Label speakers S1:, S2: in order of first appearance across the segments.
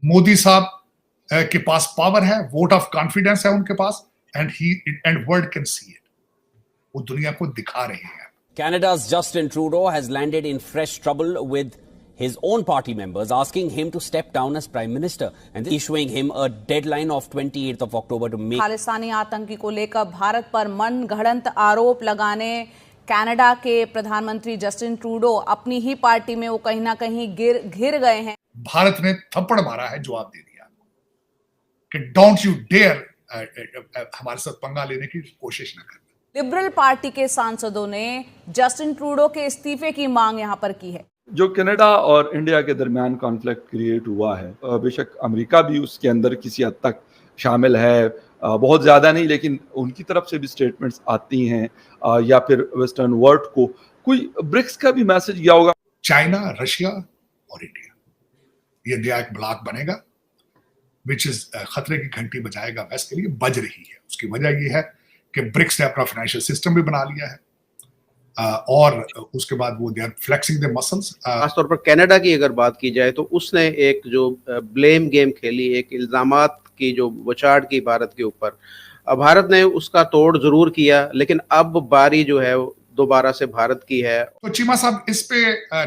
S1: मोदी साहब के पास पावर है, वोट ऑफ कॉन्फिडेंस है उनके पास, and world can see it. वो दुनिया को दिखा रहे हैं।
S2: Canada's Justin Trudeau has landed in fresh trouble with his own party members asking him to step down as Prime Minister and issuing him a deadline of 28th of October to make
S3: Khalistani आतंकी को लेकर भारत पर मनगढ़ंत आरोप लगाने Canada के प्रधानमंत्री Justin Trudeau अपनी ही party में वो कहीं ना कहीं घिर गए हैं।
S1: भारत ने थप्पड़ मारा है, जवाब दे दिया कि डोंट यू डेयर हमारे साथ पंगा लेने की कोशिश न करना।
S3: लिबरल पार्टी के सांसदों ने जस्टिन ट्रूडो के इस्तीफे की मांग यहां पर की है।
S4: जो कनाडा और इंडिया के दरमियान कॉन्फ्लिक्ट क्रिएट हुआ है, बेशक अमेरिका भी उसके अंदर किसी हद तक शामिल है, बहुत ज़्यादा नहीं, लेकिन उनकी तरफ से भी स्टेटमेंट्स आती हैं, या फिर वेस्टर्न वर्ल्ड को कोई ब्रिक्स का भी मैसेज गया होगा।
S1: चाइना, रशिया और इंडिया, ये नया एक ब्लॉक बनेगा विच इज खतरे की घंटी बजाएगा वेस्ट के लिए, बज रही है। उसकी वजह ये है कि ब्रिक्स ने अपना फाइनेंशियल सिस्टम भी बना लिया है, और उसके बाद वो they are flexing the muscles.
S5: खासतौर पर कनाडा की अगर बात की जाए तो उसने एक जो ब्लेम गेम खेली, एक इल्जामात की जो बौछार की भारत के ऊपर, भारत ने उसका तोड़ जरूर किया, लेकिन अब बारी जो है दोबारा से भारत की है।
S1: तो चीमा साहब, इस पे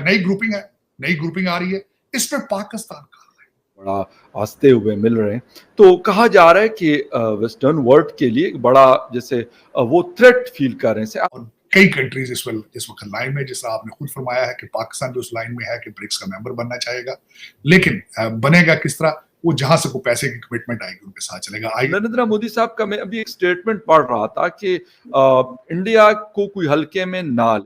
S1: नई ग्रुपिंग आ रही है, इस पे पाकिस्तान का
S4: बड़ा आस्ते हुए मिल रहे हैं। तो कहा जा रहा है कि वेस्टर्न वर्ल्ड के लिए बड़ा जैसे वो थ्रेट फील कर रहे हैं।
S1: और कई कंट्रीज इस वक्त लाइन में, जिसका आपने खुद फरमाया है कि पाकिस्तान भी उस लाइन में है कि ब्रिक्स का मेंबर बनना चाहेगा, लेकिन बनेगा किस तरह? वो जहां से कोई पैसे की कमिटमेंट आएगी उनके साथ चलेगा।
S4: नरेंद्र मोदी साहब का मैं अभी एक स्टेटमेंट पढ़ रहा था कि इंडिया को कोई हल्के में ना।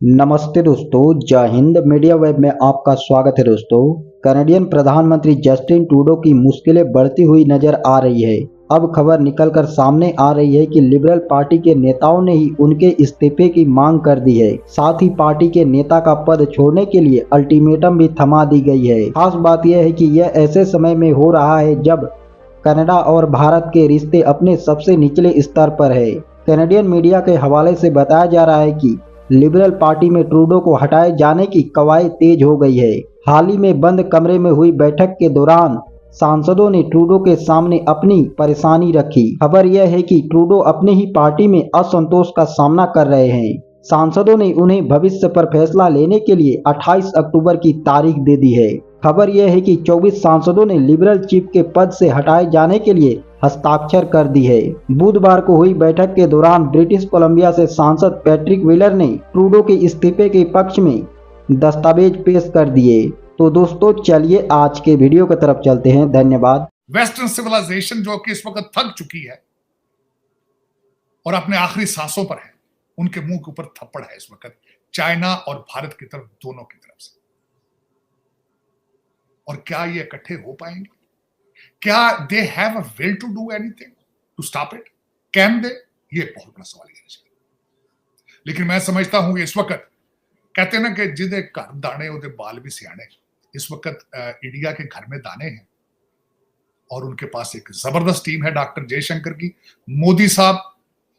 S6: नमस्ते दोस्तों, जय हिंद। मीडिया वेब में आपका स्वागत है। दोस्तों, कनाडियन प्रधानमंत्री जस्टिन ट्रूडो की मुश्किलें बढ़ती हुई नजर आ रही है। अब खबर निकलकर सामने आ रही है कि लिबरल पार्टी के नेताओं ने ही उनके इस्तीफे की मांग कर दी है। साथ ही पार्टी के नेता का पद छोड़ने के लिए अल्टीमेटम भी थमा दी गई है। खास बात यह है कि यह ऐसे समय में हो रहा है जब कनाडा और भारत के रिश्ते अपने सबसे निचले स्तर पर है। कनाडियन मीडिया के हवाले से बताया जा रहा है कि लिबरल पार्टी में ट्रूडो को हटाए जाने की कवायद तेज हो गई है। हाल ही में बंद कमरे में हुई बैठक के दौरान सांसदों ने ट्रूडो के सामने अपनी परेशानी रखी। खबर यह है कि ट्रूडो अपने ही पार्टी में असंतोष का सामना कर रहे हैं। सांसदों ने उन्हें भविष्य पर फैसला लेने के लिए 28 अक्टूबर की तारीख दे दी है। खबर यह है कि 24 सांसदों ने लिबरल चीफ के पद से हटाए जाने के लिए हस्ताक्षर कर दी है। बुधवार को हुई बैठक के दौरान ब्रिटिश कोलंबिया से सांसद पैट्रिक व्हीलर ने ट्रूडो के इस्तीफे के पक्ष में दस्तावेज पेश कर दिए। तो दोस्तों, चलिए आज के वीडियो की तरफ चलते हैं। धन्यवाद।
S1: वेस्टर्न सिविलाइजेशन जो कि इस वक्त थक चुकी है और अपने आखिरी सांसों पर है, उनके मुंह के ऊपर थप्पड़ है इस वक्त चाइना और भारत की तरफ, दोनों की तरफ से। और क्या ये इकट्ठे हो पाएंगे? क्या they have a will to do anything to stop it? Can they? ये बहुत बड़ा सवाल है। लेकिन मैं समझता हूं कि इस वक्त कहते हैं ना कि जिदे घर दाने उदे बाल भी सियाने। इस वक्त इंडिया के घर में दाने हैं और उनके पास एक जबरदस्त टीम है डॉक्टर जयशंकर की। मोदी साहब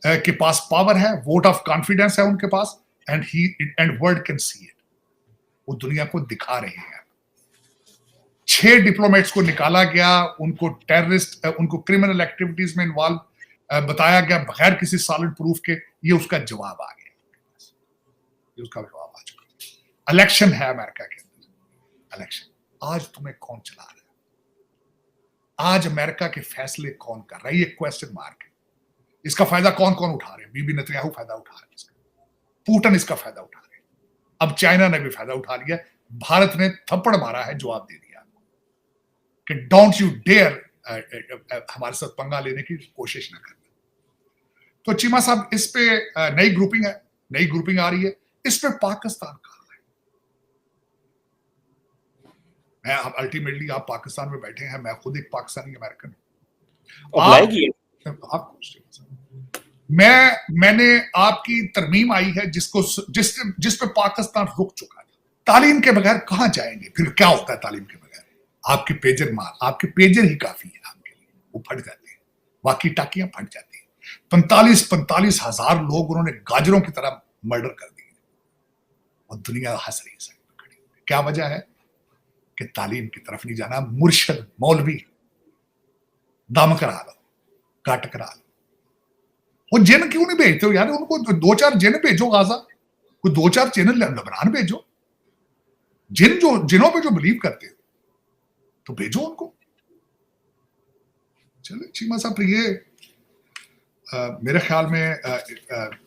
S1: के पास पावर है, वोट ऑफ कॉन्फिडेंस है उनके पास, and world can see it. वो दुनिया को दिखा रहे हैं। 6 डिप्लोमेट्स को निकाला गया, उनको टेररिस्ट, उनको क्रिमिनल एक्टिविटीज में इन्वॉल्व बताया गया बगैर किसी सॉलिड प्रूफ के। ये उसका जवाब आ गया, ये उसका जवाब आ चुका। इलेक्शन है अमेरिका के अंदर, इलेक्शन। आज तुम्हें कौन चला रहा है? आज अमेरिका के फैसले कौन कर रहा है? ये क्वेश्चन मार्क है। इसका फायदा कौन कौन उठा रहे हैं? बीबी नेतन्याहू फायदा उठा रहे हैं इसका, पुतिन इसका फायदा उठा रहे हैं, अब चाइना ने भी फायदा उठा लिया। भारत ने थप्पड़ मारा है, जवाब दे दिया कि डोंट यू डेयर हमारे साथ पंगा लेने की कोशिश न करना। तो चीमा साहब, इस पे नई ग्रुपिंग आ रही है, इस पे पाकिस्तान का है। मैं अल्टीमेटली, आप पाकिस्तान में बैठे हैं, मैं खुद एक पाकिस्तानी अमेरिकन मैंने आपकी तरमीम आई है जिस पे पाकिस्तान रुक चुका है। तालीम के बगैर कहां जाएंगे? फिर क्या होता है तालीम के बगैर? आपके पेजर ही काफी है आपके लिए, वो फट जाते हैं, बाकी टाकियां फट जाती हैं। 45 हजार लोग उन्होंने गाजरों की तरह मर्डर कर दिए और दुनिया हंस रही है साइड में खड़ी। क्या वजह है कि तालीम की तरफ नहीं जाना। मुर्शद मौलवी दम करा लो, कट करा लो। वो जिन क्यों नहीं भेजते हो यार? उनको 2-4 जिन भेजो गाजा, कोई 2-4 चैनल लेबनान भेजो, जिनों पे जो बिलीव करते हो तो भेजो उनको। चलो चीमा साहब, ये मेरे ख्याल में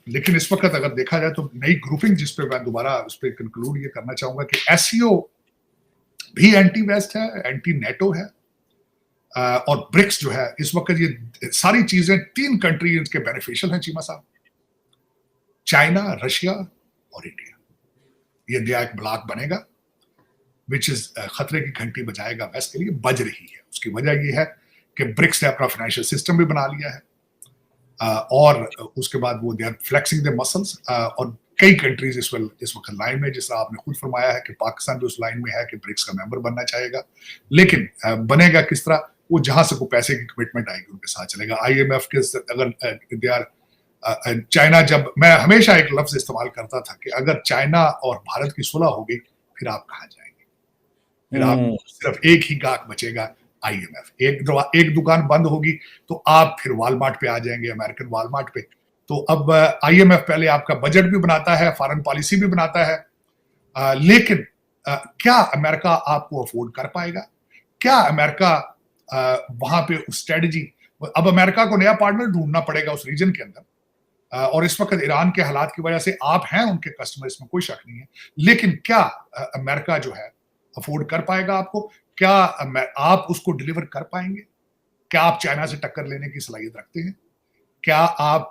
S1: लेकिन इस वक्त अगर देखा जाए तो नई ग्रुपिंग जिस पे मैं दोबारा उस पर कंक्लूड ये करना चाहूंगा कि एससीओ भी एंटी वेस्ट है, एंटी नेटो है, और ब्रिक्स जो है इस वक्त ये सारी चीजें 3 कंट्री इसके बेनिफिशियल हैं चीमा साहब, चाइना, रशिया और इंडिया। ये नया एक ब्लॉक बनेगा विच इज खतरे की घंटी बजाएगा वेस्ट के लिए, बज रही है। उसकी वजह ये है कि ब्रिक्स ने अपना फाइनेंशियल सिस्टम भी बना लिया है, और उसके बाद वो they are flexing the muscles, और कई कंट्रीज इस वक्त लाइन में, जिस तरह आपने खुद फरमाया है कि पाकिस्तान भी उस लाइन में है कि ब्रिक्स का मेंबर बनना चाहेगा। लेकिन बनेगा किस तरह? वो जहां से कोई पैसे की कमिटमेंट आएगी उनके साथ चलेगा। IMF के अगर दे आर चाइना, जब मैं हमेशा एक लफ्ज इस्तेमाल करता था कि अगर चाइना और भारत की सुलह होगी फिर आप कहाँ जाएंगे? फिर आप सिर्फ एक ही गाहक बचेगा, IMF। एक दुकान बंद होगी तो आप फिर वॉलमार्ट पे आ जाएंगे, अमेरिकन वॉलमार्ट पे। तो अब IMF पहले आपका बजट भी बनाता है, फॉरेन पॉलिसी भी बनाता है, लेकिन क्या अमेरिका आपको अफोर्ड कर पाएगा? क्या अमेरिका वहां पे उस स्ट्रेटजी, अब अमेरिका को नया पार्टनर ढूंढना पड़ेगा उस रीजन के अंदर, और इस वक्त ईरान के हालात की वजह से आप हैं उनके कस्टमर, इसमें कोई शक नहीं है। लेकिन क्या अमेरिका जो है अफोर्ड कर पाएगा आपको? क्या आप उसको डिलीवर कर पाएंगे? क्या आप चाइना से टक्कर लेने की सलाहियत रखते हैं? क्या आप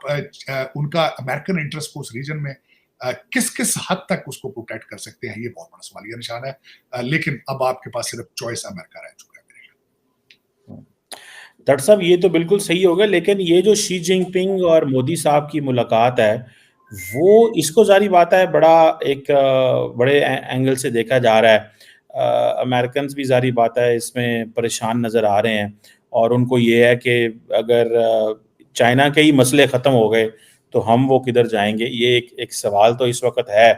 S1: उनका अमेरिकन इंटरेस्ट को उस रीजन में किस किस हद तक उसको प्रोटेक्ट कर सकते हैं? ये बहुत बड़ा सवालिया निशान है। लेकिन अब आपके पास सिर्फ चॉइस अमेरिका रह चुका है।
S7: डॉक्टर साहब, ये तो बिल्कुल सही होगा, लेकिन ये जो शी जिनपिंग और मोदी साहब की मुलाकात है, वो इसको जारी बात है बड़ा एक बड़े एंगल से देखा जा रहा है। अमेरिकन भी जारी बात है इसमें परेशान नज़र आ रहे हैं, और उनको ये है कि अगर चाइना के ही मसले ख़त्म हो गए तो हम वो किधर जाएंगे? ये एक सवाल तो इस वक्त है।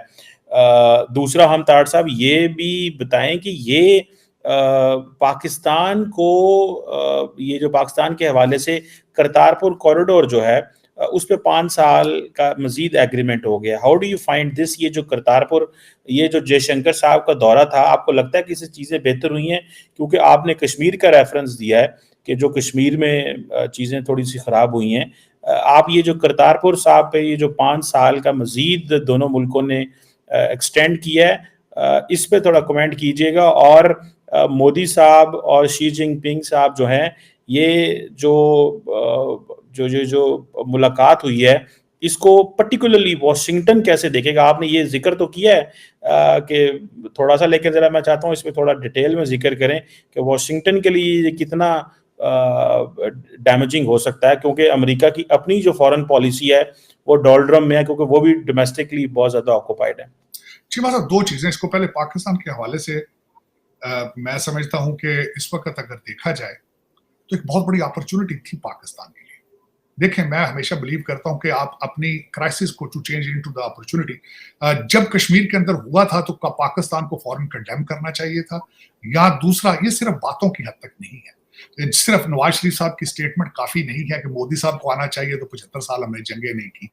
S7: दूसरा, हम ताड़ साहब ये भी बताएं कि ये पाकिस्तान को ये जो पाकिस्तान के हवाले से करतारपुर कॉरिडोर जो है उस पे 5 साल का मजीद एग्रीमेंट हो गया। How do you find this? ये जो करतारपुर, ये जो जयशंकर साहब का दौरा था, आपको लगता है कि इससे चीज़ें बेहतर हुई हैं? क्योंकि आपने कश्मीर का रेफरेंस दिया है कि जो कश्मीर में चीज़ें थोड़ी सी ख़राब हुई हैं। आप ये जो करतारपुर साहब पे ये जो 5 साल का मजीद दोनों मुल्कों ने एक्सटेंड किया है, इस पे थोड़ा कमेंट कीजिएगा। और मोदी साहब और शी जिनपिंग साहब जो हैं, ये जो मुलाकात हुई है, इसको पर्टिकुलरली वॉशिंगटन कैसे देखेगा? आपने ये जिक्र तो किया है कि थोड़ा सा, लेकिन ज़रा मैं चाहता हूँ इसमें थोड़ा डिटेल में जिक्र करें कि वॉशिंगटन के लिए ये कितना डैमेजिंग हो सकता है, क्योंकि अमेरिका की अपनी जो फॉरेन पॉलिसी है वो डॉलड्रम में है, क्योंकि वो भी डोमेस्टिकली बहुत ज़्यादा ऑक्यूपाइड है।
S1: चीमा साहब, 2 चीज़ें। इसको पहले पाकिस्तान के हवाले से मैं समझता हूं कि इस वक्त अगर देखा जाए तो एक बहुत बड़ी अपॉर्चुनिटी थी पाकिस्तान के लिए। देखें, मैं हमेशा बिलीव करता हूं कि आप अपनी क्राइसिस को to change into the opportunity. जब कश्मीर के अंदर हुआ था तो पाकिस्तान को फौरन कंडेम करना चाहिए था। या दूसरा, ये सिर्फ बातों की हद तक नहीं है, सिर्फ नवाज शरीफ साहब की स्टेटमेंट काफी नहीं है कि मोदी साहब को आना चाहिए तो 75 साल हमने जंगें नहीं की।